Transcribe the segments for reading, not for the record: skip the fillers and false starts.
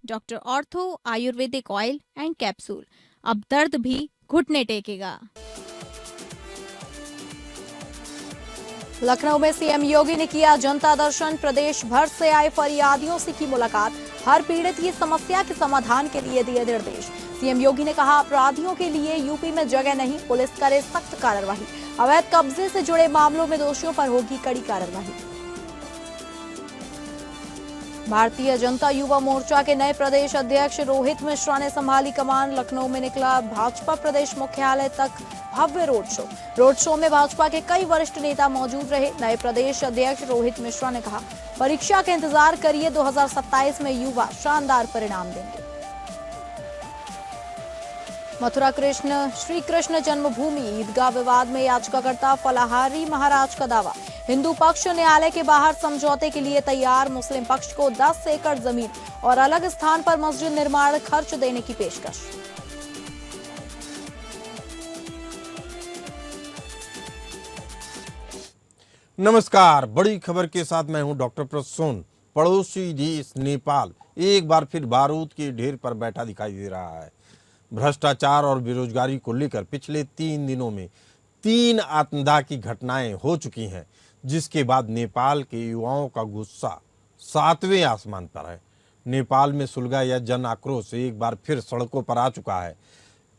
Doctor ortho Ayurvedic oil and capsule. अब दर्द भी घुटने टेकेगा। लखनऊ में सीएम योगी ने किया जनता दर्शन। प्रदेश भर से आए फरियादियों से की मुलाकात। हर पीड़ित की समस्या के समाधान के लिए दिए निर्देश। सीएम योगी ने कहा, अपराधियों के लिए यूपी में जगह नहीं, पुलिस करे सख्त कार्रवाई। अवैध कब्जे से जुड़े मामलों में दोषियों पर होगी कड़ी कार्रवाई। भारतीय जनता युवा मोर्चा के नए प्रदेश अध्यक्ष रोहित मिश्रा ने संभाली कमान। लखनऊ में निकला भाजपा प्रदेश मुख्यालय तक भव्य रोड शो में भाजपा के कई वरिष्ठ नेता मौजूद रहे। नए प्रदेश अध्यक्ष रोहित मिश्रा ने कहा, परीक्षा का इंतजार करिए, 2027 में युवा शानदार परिणाम देंगे। मथुरा श्री कृष्ण जन्मभूमि ईदगाह विवाद में याचिकाकर्ता फलाहारी महाराज का दावा। हिंदू पक्ष न्यायालय के बाहर समझौते के लिए तैयार। मुस्लिम पक्ष को 10 एकड़ जमीन और अलग स्थान पर मस्जिद निर्माण खर्च देने की पेशकश। नमस्कार, बड़ी खबर के साथ मैं हूं डॉक्टर प्रसून। पड़ोसी देश नेपाल एक बार फिर बारूद के ढेर पर बैठा दिखाई दे रहा है। भ्रष्टाचार और बेरोजगारी को लेकर पिछले 3 दिनों में 3 आत्मदाह की घटनाएं हो चुकी हैं, जिसके बाद नेपाल के युवाओं का गुस्सा 7वें आसमान पर है। नेपाल में सुलगा यह जन आक्रोश एक बार फिर सड़कों पर आ चुका है।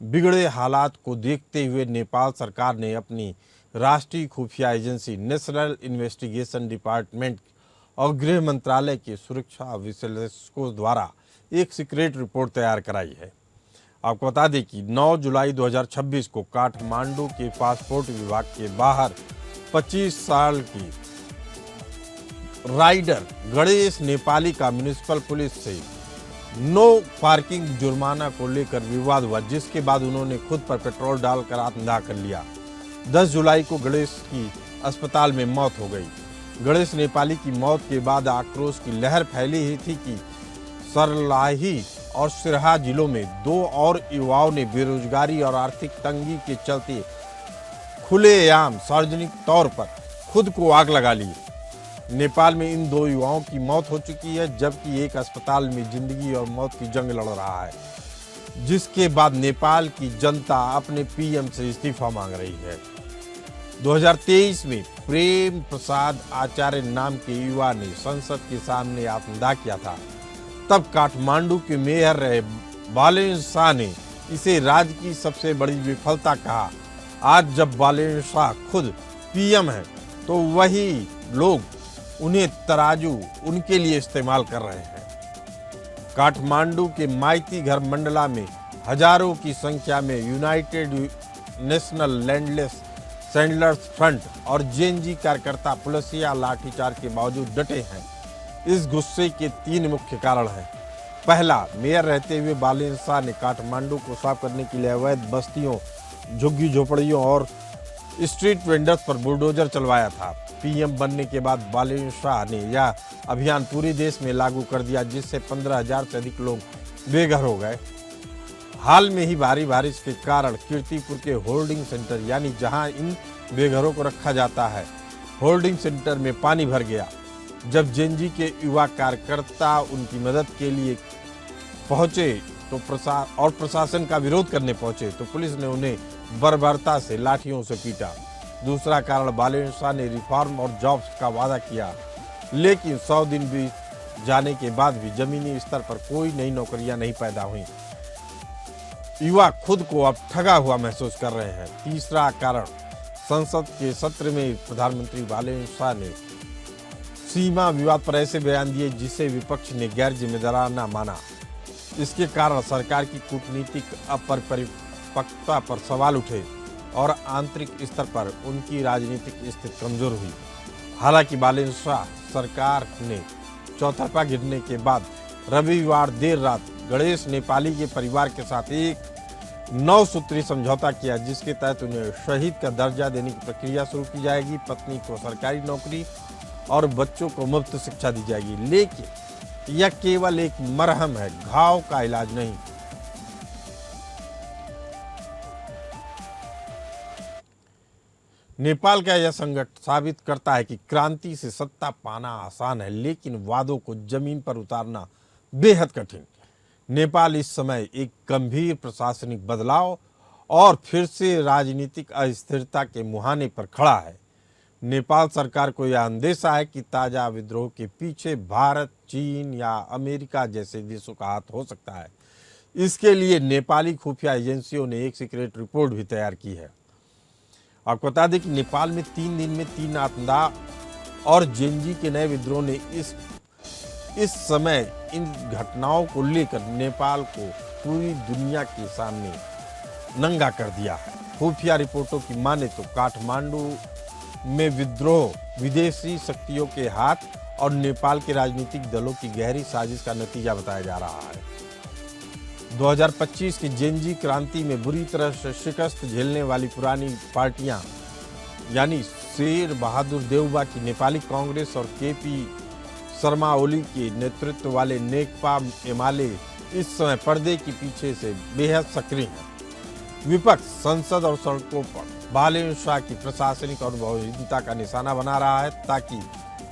बिगड़े हालात को देखते हुए नेपाल सरकार ने अपनी राष्ट्रीय खुफिया एजेंसी नेशनल इन्वेस्टिगेशन डिपार्टमेंट और गृह मंत्रालय के सुरक्षा विश्लेषकों द्वारा एक सीक्रेट रिपोर्ट तैयार कराई है। आपको बता दें कि 9 जुलाई 2026 को काठमांडू के पासपोर्ट विभाग के बाहर 25 साल की राइडर गणेश नेपाली का म्युनिसिपल पुलिस से नो पार्किंग जुर्माना को लेकर विवाद हुआ, जिसके बाद उन्होंने खुद पर पेट्रोल डालकर आत्मदाह कर लिया। 10 जुलाई को गणेश की अस्पताल में मौत हो गई। गणेश नेपाली की मौत के बाद आक्रोश की लहर फैली ही थी कि सर्लाही और सिरहा जिलों में 2 और युवाओं ने बेरोजगारी और आर्थिक तंगी के चलते खुलेआम सार्वजनिक तौर पर खुद को आग लगा ली। नेपाल में इन 2 युवाओं की मौत हो चुकी है, जबकि एक अस्पताल में जिंदगी और मौत की जंग लड़ रहा है, जिसके बाद नेपाल की जनता अपने पीएम से इस्तीफा मांग रही है। 2023 में प्रेम प्रसाद आचार्य नाम के युवा ने संसद के सामने आत्मदाह किया था। तब काठमांडू के मेयर रहे बालेन शाह ने इसे राज्य की सबसे बड़ी विफलता कहा। आज जब बालेन शाह खुद पीएम है तो वही लोग उन्हें तराजू उनके लिए इस्तेमाल कर रहे हैं। काठमांडू के माइती घर मंडला में हजारों की संख्या में यूनाइटेड नेशनल लैंडलेस सैंडलर्स फ्रंट और जेएनजी कार्यकर्ता पुलिसिया लाठीचार्ज के बावजूद डटे हैं। इस गुस्से के 3 मुख्य कारण हैं। पहला, मेयर रहते हुए बालेन शाह ने काठमांडू को साफ करने के लिए अवैध बस्तियों, झुग्गी झोपड़ियों और स्ट्रीट वेंडर्स पर बुलडोजर चलवाया था। पीएम बनने के बाद बालेन शाह ने यह अभियान पूरे देश में लागू कर दिया, जिससे 15,000 से अधिक लोग बेघर हो गए। हाल में ही भारी बारिश के कारण कीर्तिपुर के होल्डिंग सेंटर, यानी जहां इन बेघरों को रखा जाता है, होल्डिंग सेंटर में पानी भर गया। जब जेएनजी के युवा कार्यकर्ता उनकी मदद के लिए पहुंचे तो प्रशासन का विरोध करने पहुंचे तो पुलिस ने उन्हें बर्बरता से लाठियों से पीटा। दूसरा कारण, बालेन शाह ने रिफॉर्म और जॉब्स का वादा किया, लेकिन 100 दिन बीत जाने के बाद भी जमीनी स्तर पर कोई नई नौकरियां नहीं पैदा हुई। युवा खुद को अब ठगा हुआ महसूस कर रहे हैं। तीसरा कारण, संसद के सत्र में प्रधानमंत्री बालेन शाह ने सीमा विवाद पर ऐसे बयान दिए जिसे विपक्ष ने गैर जिम्मेदाराना माना। इसके कारण सरकार की कूटनीतिक अपरिपक्वता पर सवाल उठे और आंतरिक स्तर पर उनकी राजनीतिक स्थिति कमजोर हुई। हालांकि बालेन शाह सरकार ने चौतरफा गिरने के बाद रविवार देर रात गणेश नेपाली के परिवार के साथ एक 9 सूत्री समझौता किया, जिसके तहत उन्हें शहीद का दर्जा देने की प्रक्रिया शुरू की जाएगी। पत्नी को सरकारी नौकरी और बच्चों को मुफ्त शिक्षा दी जाएगी, लेकिन यह केवल एक मरहम है, घाव का इलाज नहीं। नेपाल का यह संकट साबित करता है कि क्रांति से सत्ता पाना आसान है, लेकिन वादों को जमीन पर उतारना बेहद कठिन। नेपाल इस समय एक गंभीर प्रशासनिक बदलाव और फिर से राजनीतिक अस्थिरता के मुहाने पर खड़ा है। नेपाल सरकार को यह अंदेशा है कि ताजा विद्रोह के पीछे भारत, चीन या अमेरिका जैसे देशों का हाथ हो सकता है। इसके लिए नेपाली खुफिया एजेंसियों ने एक सीक्रेट रिपोर्ट भी तैयार की है। आपको बता दें कि नेपाल में 3 दिन में 3 आतंकवाद और जेएनजी के नए विद्रोह ने इस समय इन घटनाओं को लेकर नेपाल को पूरी दुनिया के सामने नंगा कर दिया है। खुफिया रिपोर्टों की माने तो काठमांडू में विद्रोह विदेशी शक्तियों के हाथ और नेपाल के राजनीतिक दलों की गहरी साजिश का नतीजा बताया जा रहा है। 2025 की जेएनजी क्रांति में बुरी तरह से शिकस्त झेलने वाली पुरानी पार्टियां यानी शेर बहादुर देउबा की नेपाली कांग्रेस और केपी शर्मा ओली के नेतृत्व वाले नेकपा एमाले इस समय पर्दे के पीछे से बेहद सक्रिय हैं। विपक्ष संसद और सड़कों पर बालेन शाह की प्रशासनिक और बहुहिंसा का निशाना बना रहा है ताकि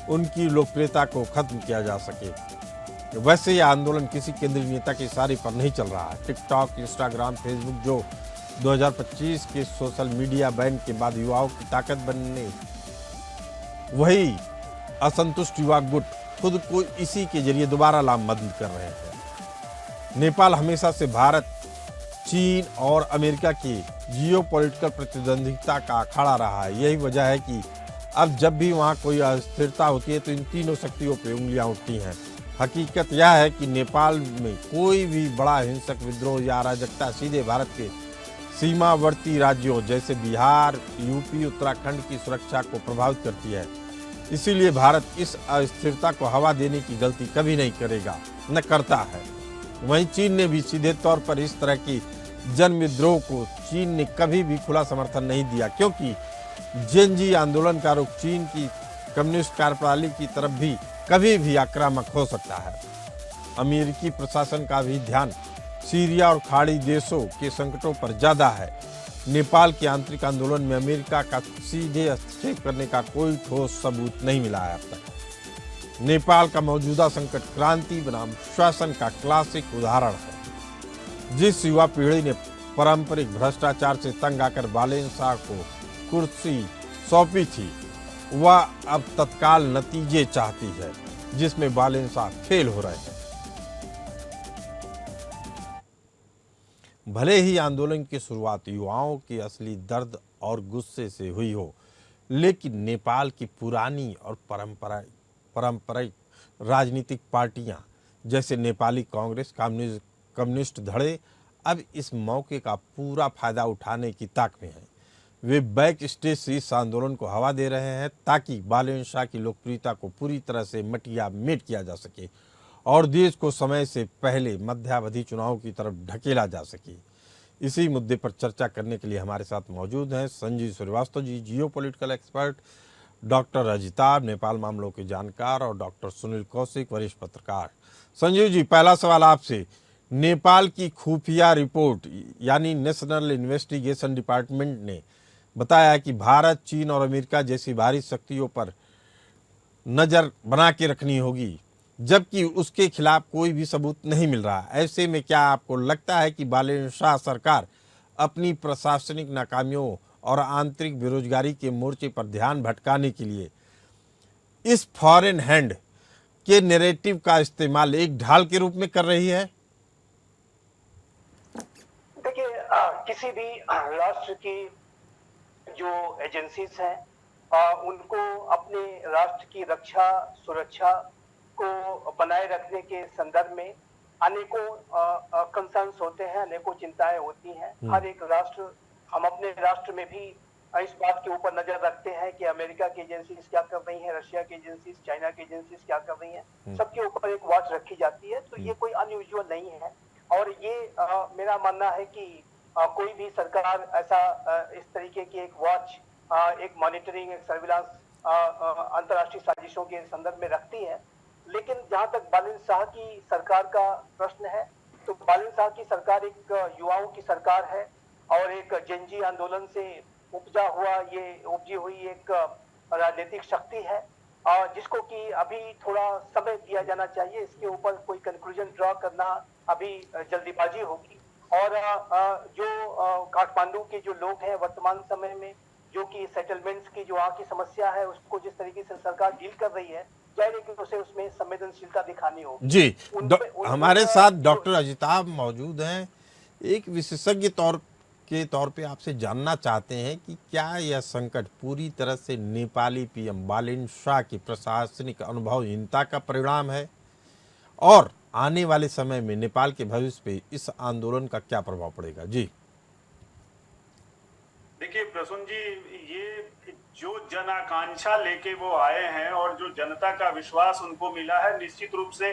उनकी लोकप्रियता को खत्म किया जा सके। वैसे यह आंदोलन किसी केंद्रीय नेता के इशारे पर नहीं चल रहा है। टिकटॉक, इंस्टाग्राम, फेसबुक जो 2025 के सोशल मीडिया बैन के बाद युवाओं की ताकत बनने, वही असंतुष्ट युवा गुट खुद को इसी के जरिए दोबारा लामबंद कर रहे हैं। नेपाल हमेशा से भारत, चीन और अमेरिका की जियोपॉलिटिकल प्रतिद्वंदिता का अखाड़ा रहा है। यही वजह है कि अब जब भी वहाँ कोई अस्थिरता होती है तो इन तीनों शक्तियों पर उंगलियां उठती हैं। हकीकत यह है कि नेपाल में कोई भी बड़ा हिंसक विद्रोह या अराजकता सीधे भारत के सीमावर्ती राज्यों जैसे बिहार, यूपी, उत्तराखंड की सुरक्षा को प्रभावित करती है। इसीलिए भारत इस अस्थिरता को हवा देने की गलती कभी नहीं करेगा, न करता है। वहीं चीन ने भी सीधे तौर पर इस तरह की जन विद्रोह को चीन ने कभी भी खुला समर्थन नहीं दिया, क्योंकि जेएनजी आंदोलन का रुख चीन की कम्युनिस्ट कार्यप्रणाली की तरफ भी कभी भी आक्रामक हो सकता है। अमेरिकी प्रशासन का भी ध्यान सीरिया और खाड़ी देशों के संकटों पर ज्यादा है। नेपाल के आंतरिक आंदोलन में अमेरिका का सीधे हस्तक्षेप करने का कोई ठोस सबूत नहीं मिला है अब तक। नेपाल का मौजूदा संकट क्रांति बनाम शासन का क्लासिक उदाहरण है। जिस युवा पीढ़ी ने पारंपरिक भ्रष्टाचार से तंग आकर बालेन शाह को कुर्सी सौंपी थी, वह अब तत्काल नतीजे चाहती है, जिसमें बालेन शाह फेल हो रहे हैं। भले ही आंदोलन की शुरुआत युवाओं के असली दर्द और गुस्से से हुई हो, लेकिन नेपाल की पुरानी और पारंपरिक राजनीतिक पार्टियां जैसे नेपाली कांग्रेस, कम्युनिस्ट धड़े अब इस मौके का पूरा फायदा उठाने की ताक में हैं। वे बैक स्टेज से इस आंदोलन को हवा दे रहे हैं ताकि बालेन शाह की लोकप्रियता को पूरी तरह से मटिया मेट किया जा सके और देश को समय से पहले मध्यावधि चुनाव की तरफ ढकेला जा सके। इसी मुद्दे पर चर्चा करने के लिए हमारे साथ मौजूद हैं Sanjeev Srivastava ji, geopolitical expert, doctor Ajitabh, Nepal मामलों के जानकार, और डॉक्टर सुनील कौशिक, वरिष्ठ पत्रकार। संजीव जी, पहला सवाल आपसे। नेपाल की खुफिया रिपोर्ट यानी नेशनल इन्वेस्टिगेशन डिपार्टमेंट ने बताया कि भारत, चीन और अमेरिका जैसी भारी शक्तियों पर नजर बना के रखनी होगी, जबकि उसके खिलाफ कोई भी सबूत नहीं मिल रहा। ऐसे में क्या आपको लगता है कि बालेन शाह सरकार अपनी प्रशासनिक नाकामियों और आंतरिक बेरोजगारी के मोर्चे पर ध्यान भटकाने के लिए इस फॉरेन हैंड के नैरेटिव का इस्तेमाल एक ढाल के रूप में कर रही है? देखिए, किसी भी राष्ट्र की जो एजेंसीज हैं उनको अपने राष्ट्र की रक्षा सुरक्षा को बनाए रखने के संदर्भ में अनेकों कंसर्न्स होते हैं, अनेकों चिंताएं होती हैं। हर एक राष्ट्र, हम अपने राष्ट्र में भी इस बात के ऊपर नजर रखते हैं कि अमेरिका की एजेंसीज क्या कर रही हैं, रशिया की एजेंसीज, चाइना की एजेंसीज क्या कर रही हैं, सबके ऊपर एक वॉच रखी जाती है। तो ये कोई अनयूजुअल नहीं है और ये मेरा मानना है कि कोई भी सरकार ऐसा इस तरीके की एक वॉच, एक मॉनिटरिंग, एक सर्विलांस अंतर्राष्ट्रीय साजिशों के संदर्भ में रखती है। लेकिन जहां तक बालेन शाह की सरकार का प्रश्न है, तो बालेन शाह की सरकार एक युवाओं की सरकार है और एक जेएनजी आंदोलन से उपजी हुई एक राजनीतिक शक्ति है और जिसको कि अभी थोड़ा समय दिया जाना चाहिए। इसके ऊपर कोई कंक्लूजन ड्रॉ करना अभी जल्दीबाजी होगी। और जो काठमांडू के जो लोग हैं वर्तमान समय में जो कि सेटलमेंट्स की जो वहाँ की समस्या है उसको जिस तरीके से सरकार डील कर रही है, जाहिर है कि उसे उसमें संवेदनशीलता दिखानी होगी। जी। हमारे साथ जो डॉक्टर अजिताभ मौजूद हैं। एक विशेषज्ञ तौर पे आपसे जानना चाहते हैं कि क्या यह संकट पूरी तरह से नेपाली पीएम बालेन शाह की प्रशासनिक अनुभवहीनता का परिणाम है, और आने वाले समय में नेपाल के भविष्य पे इस आंदोलन का क्या प्रभाव पड़ेगा? जी देखिए प्रसून जी, ये जो जन आकांक्षा लेके वो आए हैं और जो जनता का विश्वास उनको मिला है, निश्चित रूप से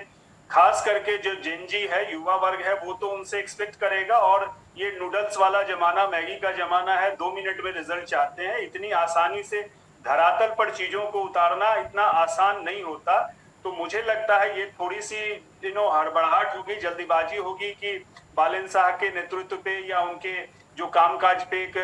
खास करके जो जेनजी है, युवा वर्ग है, वो तो उनसे एक्सपेक्ट करेगा। और ये नूडल्स वाला जमाना, मैगी का जमाना है, 2 मिनट में रिजल्ट चाहते हैं। इतनी आसानी से धरातल पर चीजों को उतारना इतना आसान नहीं होता। तो मुझे लगता है ये थोड़ी सी हड़बड़ाहट होगी, जल्दीबाजी होगी कि बालेन शाह के नेतृत्व पे या उनके जो कामकाज पे एक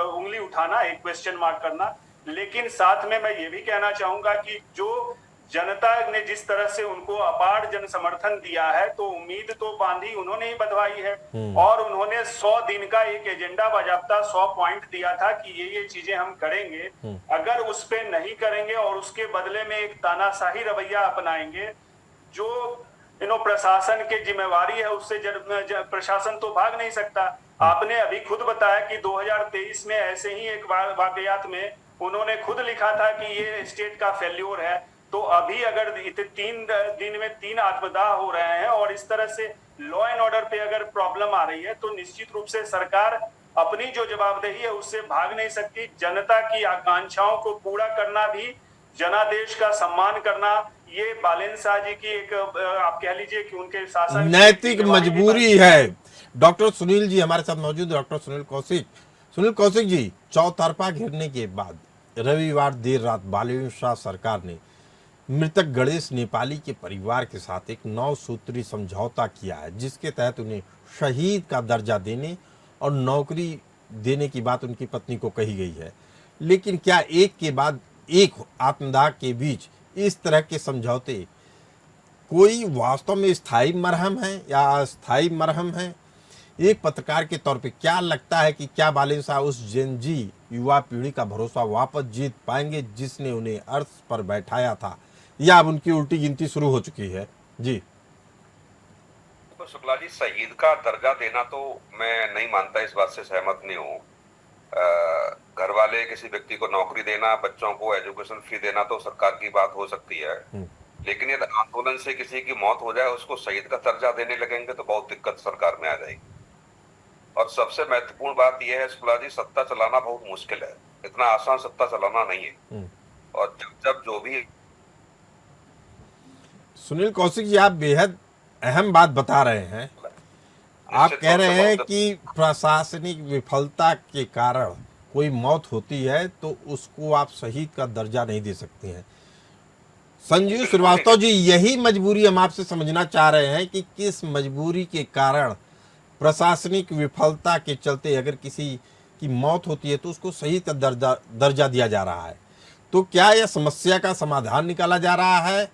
उंगली उठाना, एक क्वेश्चन मार्क करना। लेकिन साथ में मैं ये भी कहना चाहूंगा कि जो जनता ने जिस तरह से उनको अपार जन समर्थन दिया है, तो उम्मीद तो बांधी उन्होंने ही बंधवाई है। और उन्होंने 100 दिन का एक एजेंडा बाजाबता 100 पॉइंट दिया था कि ये चीजें हम करेंगे। अगर उस पे नहीं करेंगे और उसके बदले में एक तानाशाही रवैया अपनाएंगे, जो प्रशासन की जिम्मेवारी है उससे प्रशासन तो भाग नहीं सकता। आपने अभी खुद बताया कि 2023 में ऐसे ही एक वाकयात में उन्होंने खुद लिखा था कि ये स्टेट का फेल्योर है। तो अभी अगर 3 दिन में 3 आत्मदाह हो रहे हैं और इस तरह से लॉ एंड ऑर्डर पे अगर प्रॉब्लम आ रही है, तो निश्चित रूप से सरकार अपनी जो जवाबदेही है उससे भाग नहीं सकती। जनता की आकांक्षाओं को पूरा करना भी, जनादेश का सम्मान करना, ये बालेन शाह जी की एक आप कह लीजिए कि उनके शासन नैतिक मजबूरी है। डॉक्टर सुनील जी हमारे साथ मौजूद, डॉक्टर सुनील कौशिक जी, चौतरफा घेरने के बाद रविवार देर रात बालेन शाह सरकार ने मृतक गणेश नेपाली के परिवार के साथ एक 9 सूत्री समझौता किया है, जिसके तहत उन्हें शहीद का दर्जा देने और नौकरी देने की बात उनकी पत्नी को कही गई है। लेकिन क्या एक के बाद एक आत्मदाह के बीच इस तरह के समझौते कोई वास्तव में स्थायी मरहम है या अस्थायी मरहम है? एक पत्रकार के तौर पे क्या लगता है कि क्या बालेन शाह उस जेनजी युवा पीढ़ी का भरोसा वापस जीत पाएंगे जिसने उन्हें अर्श पर बैठाया था, या अब उनकी उल्टी गिनती शुरू हो चुकी है? जी तो शुक्ला जी, शहीद का दर्जा देना तो मैं नहीं मानता, इस बात से सहमत नहीं हूँ। घर वाले किसी व्यक्ति को नौकरी देना, बच्चों को एजुकेशन फी देना तो सरकार की बात हो सकती है, लेकिन यदि आंदोलन से किसी की मौत हो जाए उसको शहीद का दर्जा देने लगेंगे तो बहुत दिक्कत सरकार में आ जाएगी। और सबसे महत्वपूर्ण बात यह है शुक्ला जी, सत्ता चलाना बहुत मुश्किल है, इतना आसान सत्ता चलाना नहीं है। और जब जो भी सुनील कौशिक जी, आप बेहद अहम बात बता रहे हैं। आप कह रहे हैं कि प्रशासनिक विफलता के कारण कोई मौत होती है तो उसको आप शहीद का दर्जा नहीं दे सकते हैं। संजीव श्रीवास्तव जी, यही मजबूरी हम आपसे समझना चाह रहे हैं कि किस मजबूरी के कारण प्रशासनिक विफलता के चलते अगर किसी की मौत होती है तो उसको शहीद का दर्जा दिया जा रहा है। तो क्या यह समस्या का समाधान निकाला जा रहा है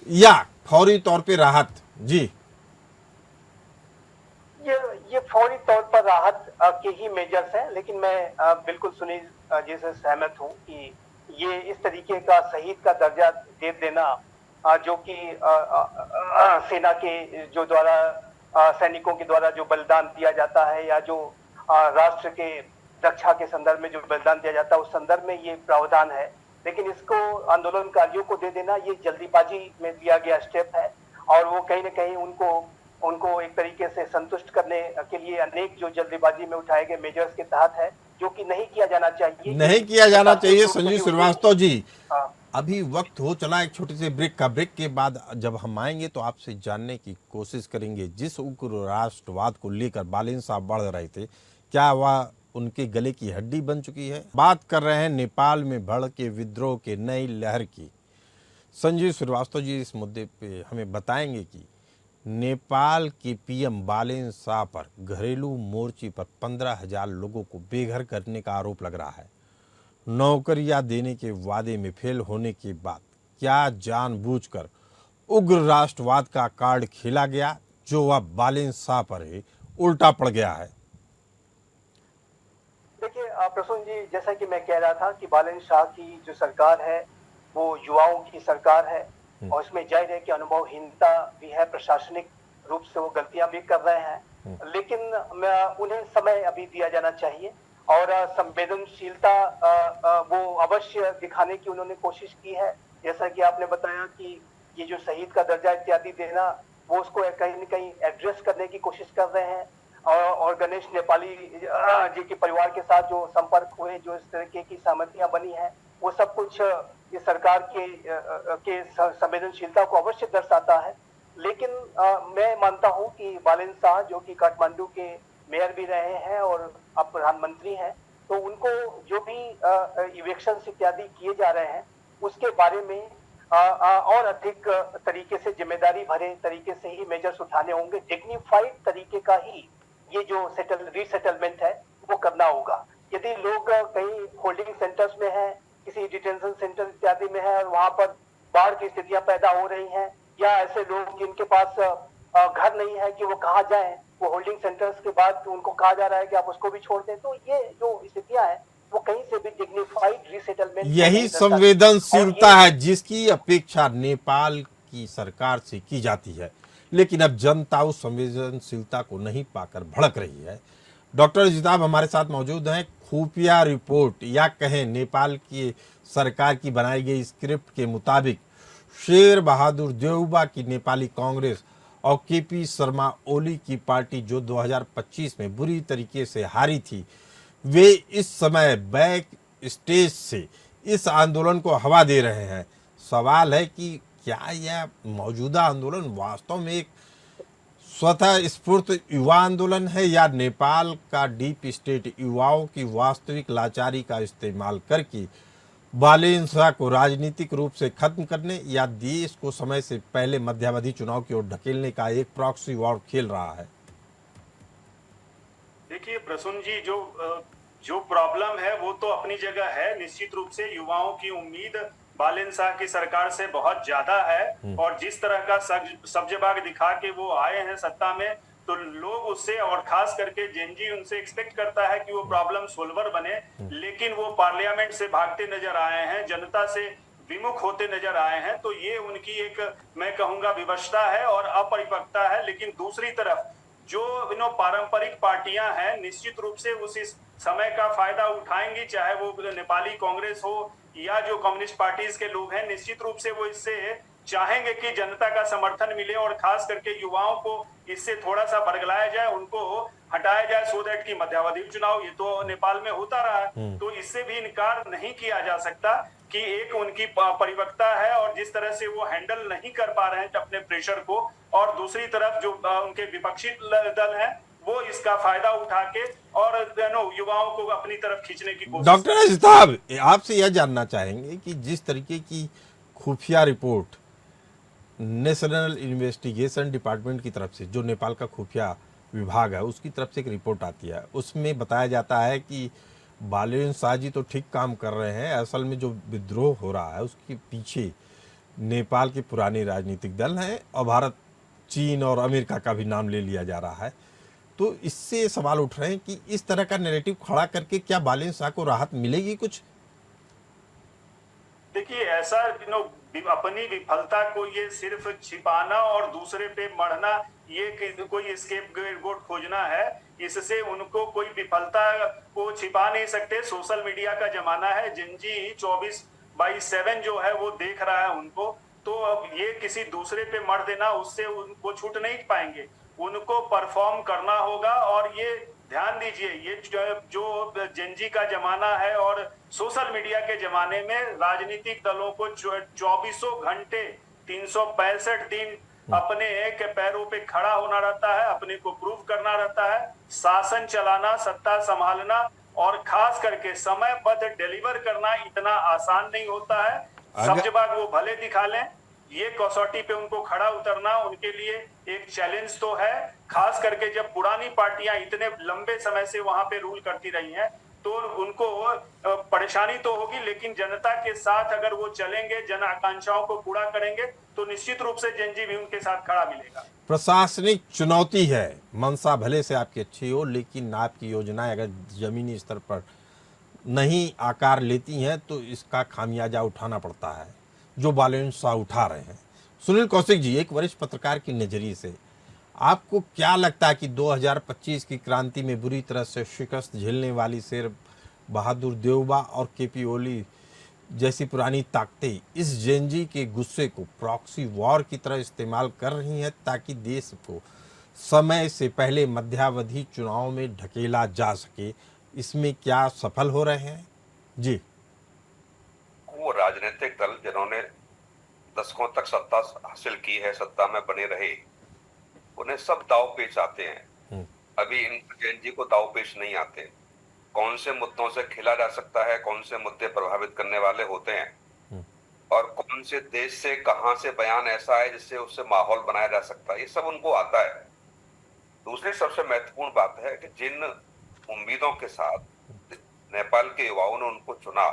या फौरी तौर पे राहत? जी, ये फौरी तौर पर राहत के ही मेजर्स हैं, लेकिन मैं बिल्कुल सुनील जी से सहमत हूं कि ये इस तरीके का शहीद का दर्जा दे देना जो कि सेना के जो द्वारा सैनिकों के द्वारा जो बलिदान दिया जाता है या जो राष्ट्र के रक्षा के संदर्भ में जो बलिदान दिया जाता है उस संदर्भ में ये प्रावधान है। लेकिन इसको आंदोलनकारियों को दे देना ये जल्दीबाजी में लिया गया स्टेप है और वो कहीं ना कहीं उनको एक तरीके से संतुष्ट करने के लिए अनेक जो जल्दीबाजी में उठाए गए मेजर्स के तहत है, जो कि नहीं किया जाना चाहिए। संजीव श्रीवास्तव जी, अभी वक्त हो चला एक छोटे से ब्रेक का। ब्रेक के बाद जब हम आएंगे तो आपसे जानने की कोशिश करेंगे, जिस उग्र राष्ट्रवाद को लेकर बालेन शाह बढ़ रहे थे, क्या वह उनके गले की हड्डी बन चुकी है? बात कर रहे हैं नेपाल में भड़के विद्रोह के नई लहर की। संजीव श्रीवास्तव जी इस मुद्दे पे हमें बताएंगे कि नेपाल के पीएम बालेन शाह पर घरेलू मोर्चे पर 15,000 लोगों को बेघर करने का आरोप लग रहा है। नौकरियां देने के वादे में फेल होने के बाद क्या जानबूझकर उग्र राष्ट्रवाद का कार्ड खेला गया जो अब बालेन शाह पर ही उल्टा पड़ गया है। देखिए प्रसून जी, जैसा कि मैं कह रहा था कि बालन शाह की जो सरकार है वो युवाओं की सरकार है और इसमें जाहिर है कि अनुभवहीनता भी है, प्रशासनिक रूप से वो गलतियां भी कर रहे हैं, लेकिन उन्हें समय अभी दिया जाना चाहिए और संवेदनशीलता वो अवश्य दिखाने की उन्होंने कोशिश की है। जैसा कि आपने बताया कि ये जो शहीद का दर्जा इत्यादि देना, वो उसको कहीं न कहीं एड्रेस करने की कोशिश कर रहे हैं और गणेश नेपाली जी के परिवार के साथ जो संपर्क हुए, जो इस तरीके की सहमतियां बनी हैं, वो सब कुछ इस सरकार के संवेदनशीलता को अवश्य दर्शाता है। लेकिन मैं मानता हूं कि बालन शाह जो कि काठमांडू के मेयर भी रहे हैं और अब प्रधानमंत्री हैं, तो उनको जो भी इवेक्शन इत्यादि किए जा रहे हैं उसके बारे में और अधिक तरीके से, जिम्मेदारी भरे तरीके से ही मेजर्स उठाने होंगे। डिग्निफाइड तरीके का ही ये जो रीसेटलमेंट है वो करना होगा। यदि लोग कहीं होल्डिंग सेंटर्स में हैं, किसी डिटेंशन सेंटर इत्यादि में है और वहां पर बाढ़ की स्थितियां पैदा हो रही हैं, या ऐसे लोग जिनके पास घर नहीं है कि वो कहाँ जाएं, वो होल्डिंग सेंटर्स के बाद उनको कहा जा रहा है कि आप उसको भी छोड़ दें, तो ये जो स्थितियां हैं वो कहीं से भी डिग्निफाइड रीसेटलमेंट, यही संवेदनशीलता है जिसकी अपेक्षा नेपाल की सरकार से की जाती है, लेकिन अब जनता उस संवेदनशीलता को नहीं पाकर भड़क रही है। डॉक्टर अजिताभ हमारे साथ मौजूद हैं। खुफिया रिपोर्ट या कहें नेपाल की सरकार की बनाई गई स्क्रिप्ट के मुताबिक शेर बहादुर देउबा की नेपाली कांग्रेस और केपी शर्मा ओली की पार्टी जो 2025 में बुरी तरीके से हारी थी, वे इस समय बैक स्टेज से इस आंदोलन को हवा दे रहे हैं। सवाल है कि क्या यह मौजूदा आंदोलन वास्तव में एक स्वतः स्फूर्त युवा आंदोलन है या नेपाल का डीप स्टेट युवाओं की वास्तविक लाचारी का इस्तेमाल करके बालन शाह को राजनीतिक रूप से खत्म करने या देश को समय से पहले मध्यावधि चुनाव की ओर ढकेलने का एक प्रॉक्सी वॉर खेल रहा है? देखिए प्रसून जी, जो प्रॉब्लम है वो तो अपनी जगह है। निश्चित रूप से युवाओं की उम्मीद बालन शाह की सरकार से बहुत ज्यादा है और जिस तरह का सब्जबाग दिखा के वो आए हैं सत्ता में, तो लोग उससे और खास करके जेनजी उनसे एक्सपेक्ट करता है कि वो प्रॉब्लम सोल्वर बने, लेकिन वो पार्लियामेंट से भागते नजर आए हैं, जनता से विमुख होते नजर आए हैं। तो ये उनकी एक, मैं कहूंगा, विवशता है और अपरिपक्वता है। लेकिन दूसरी तरफ जो पारंपरिक पार्टियां हैं निश्चित रूप से उस समय का फायदा उठाएंगी, चाहे वो नेपाली कांग्रेस हो या जो कम्युनिस्ट पार्टीज के लोग हैं, निश्चित रूप से वो इससे चाहेंगे कि जनता का समर्थन मिले और खास करके युवाओं को इससे थोड़ा सा बरगलाया जाए, उनको हटाया जाए, सो दैट की मध्यावधि चुनाव ये तो नेपाल में होता रहा है, तो इससे भी इनकार नहीं किया जा सकता कि एक उनकी परिपक्वता है और जिस तरह से वो हैंडल नहीं कर पा रहे हैं अपने प्रेशर को, और दूसरी तरफ जो उनके विपक्षी दल है वो इसका फायदा उठा के और युवाओं को अपनी तरफ खींचने की कोशिश। डॉक्टर अजिताभ, आपसे यह जानना चाहेंगे कि जिस तरीके की खुफिया रिपोर्ट नेशनल इन्वेस्टिगेशन डिपार्टमेंट की तरफ से, जो नेपाल का खुफिया विभाग है, उसकी तरफ से एक रिपोर्ट आती है, उसमें बताया जाता है कि बालन शाह जी तो ठीक काम कर रहे हैं, असल में जो विद्रोह हो रहा है उसके पीछे नेपाल के पुराने राजनीतिक दल हैं और भारत, चीन और अमेरिका का भी नाम ले लिया जा रहा है। तो इससे सवाल उठ रहे हैं कि इस तरह का नैरेटिव खड़ा करके क्या बालन शाह को राहत मिलेगी कुछ? देखिए, ऐसा अपनी विफलता को ये सिर्फ छिपाना और दूसरे पे मढ़ना, ये कोई स्केपगोट खोजना है, इससे उनको कोई विफलता को छिपा नहीं सकते। सोशल मीडिया का जमाना है, जिनजी 24/7 जो है वो देख रहा है उनको, तो अब ये किसी दूसरे पे मर देना, उससे उनको छूट नहीं पाएंगे, उनको परफॉर्म करना होगा। और ये ध्यान दीजिए, ये जो जेनजी का जमाना है और सोशल मीडिया के जमाने में राजनीतिक दलों को 24 घंटे 365 दिन अपने एक पैरों पे खड़ा होना रहता है, अपने को प्रूव करना रहता है, शासन चलाना, सत्ता संभालना और खास करके समयबद्ध डिलीवर करना इतना आसान नहीं होता है। सब्जबाग वो भले दिखा लें, ये कसौटी पे उनको खड़ा उतरना उनके लिए एक चैलेंज तो है, खास करके जब पुरानी पार्टियां इतने लंबे समय से वहां पे रूल करती रही हैं। तो उनको परेशानी तो होगी, लेकिन जनता के साथ अगर वो चलेंगे, जन आकांक्षाओं को पूरा करेंगे, तो निश्चित रूप से जेनजी भी उनके साथ खड़ा मिलेगा। प्रशासनिक चुनौती है, मंशा भले से आपकी अच्छी हो, लेकिन आपकी योजनाएं अगर जमीनी स्तर पर नहीं आकार लेती हैं तो इसका खामियाजा उठाना पड़ता है, जो बालेंद्र शाह उठा रहे हैं। सुनील कौशिक जी, एक वरिष्ठ पत्रकार की नजरिए से आपको क्या लगता है कि 2025 की क्रांति में बुरी तरह से शिकस्त झेलने वाली शेर बहादुर देवबा और केपी ओली जैसी पुरानी ताकतें इस जेनजी के गुस्से को प्रॉक्सी वॉर की तरह इस्तेमाल कर रही हैं ताकि देश को समय से पहले मध्यावधि चुनाव में ढकेला जा सके? इसमें क्या सफल हो रहे हैं? जी, वो राजनीतिक दल जिन्होंने दशकों तक सत्ता हासिल की है, सत्ता में बने रहे, उन्हें सब दाव पेच आते हैं। अभी इन जेनजी को दाव पेच नहीं आते। कौन से मुद्दों से खेला जा सकता है, कौन से मुद्दे प्रभावित करने वाले होते हैं, और कौन से देश से कहां से बयान ऐसा है जिससे उससे माहौल बनाया जा सकता है, ये सब उनको आता है। दूसरी सबसे महत्वपूर्ण बात है कि जिन उम्मीदों के साथ नेपाल के युवाओं ने उनको चुना,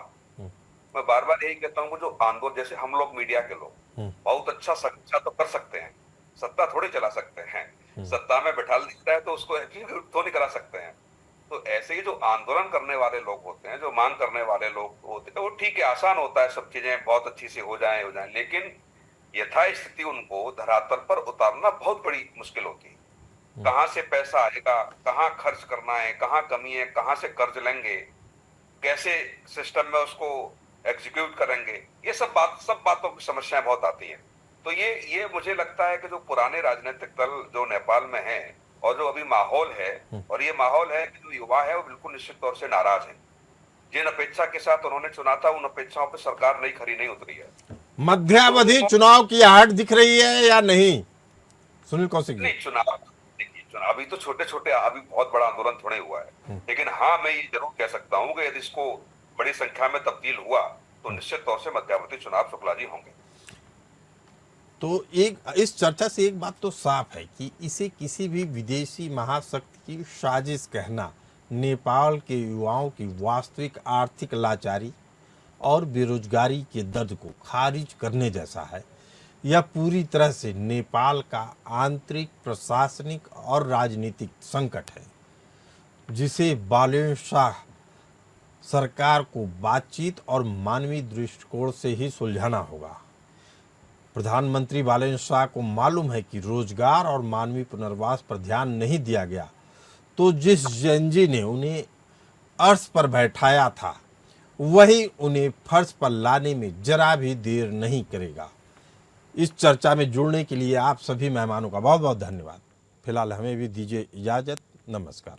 मैं बार बार यही कहता हूँ कि जो आंदोलन, जैसे हम लोग मीडिया के लोग बहुत अच्छा सच्चा तो कर सकते हैं, सत्ता थोड़ी चला सकते हैं, सत्ता में बैठा दिखता है तो उसको एग्जीक्यूट तो नहीं करा सकते हैं। तो ऐसे ही जो आंदोलन करने वाले लोग होते हैं, जो मांग करने वाले लोग होते हैं, वो ठीक है, आसान होता है, सब चीजें बहुत अच्छी से हो जाए, लेकिन यथास्थिति उनको धरातल पर उतारना बहुत बड़ी मुश्किल होती है। कहाँ से पैसा आएगा, कहाँ खर्च करना है, कहाँ कमी है, कहाँ से कर्ज लेंगे, कैसे सिस्टम में उसको एग्जीक्यूट करेंगे, ये सब बातों की समस्याएं बहुत आती हैं। तो ये मुझे लगता है कि जो पुराने राजनीतिक दल जो नेपाल में है और जो अभी माहौल है, और ये माहौल है कि जो युवा है वो बिल्कुल निश्चित तौर से नाराज है। जिन अपेक्षा के साथ उन्होंने चुना था, उन अपेक्षाओं पर सरकार नई खरी नहीं उतरी है। मध्यावधि चुनाव की आहट दिख रही है या नहीं सुनील कौशिक जी? नहीं, चुनाव अभी तो छोटे छोटे, अभी बहुत बड़ा आंदोलन थोड़े हुआ है, लेकिन हाँ, मैं ये जरूर कह सकता हूँ कि यदि इसको बड़ी संख्या में तब्दील हुआ तो निश्चित तौर से मध्यावधि चुनाव शुक्ला जी होंगे। तो इस चर्चा से एक बात तो साफ है कि इसे किसी भी विदेशी महाशक्ति की साजिश कहना नेपाल के युवाओं की वास्तविक आर्थिक लाचारी और बेरोजगारी के दर्द को खारिज करने जैसा है। यह पूरी तरह से नेपाल का आंतरिक प्रशासनिक और राजनीतिक संकट है, जिसे बालेंद्र शाह सरकार को बातचीत और मानवीय दृष्टिकोण से ही सुलझाना होगा। प्रधानमंत्री बालेंद्र शाह को मालूम है कि रोजगार और मानवीय पुनर्वास पर ध्यान नहीं दिया गया तो जिस जेनजी ने उन्हें अर्श पर बैठाया था वही उन्हें फर्श पर लाने में जरा भी देर नहीं करेगा। इस चर्चा में जुड़ने के लिए आप सभी मेहमानों का बहुत बहुत धन्यवाद। फिलहाल हमें भी दीजिए इजाजत। नमस्कार।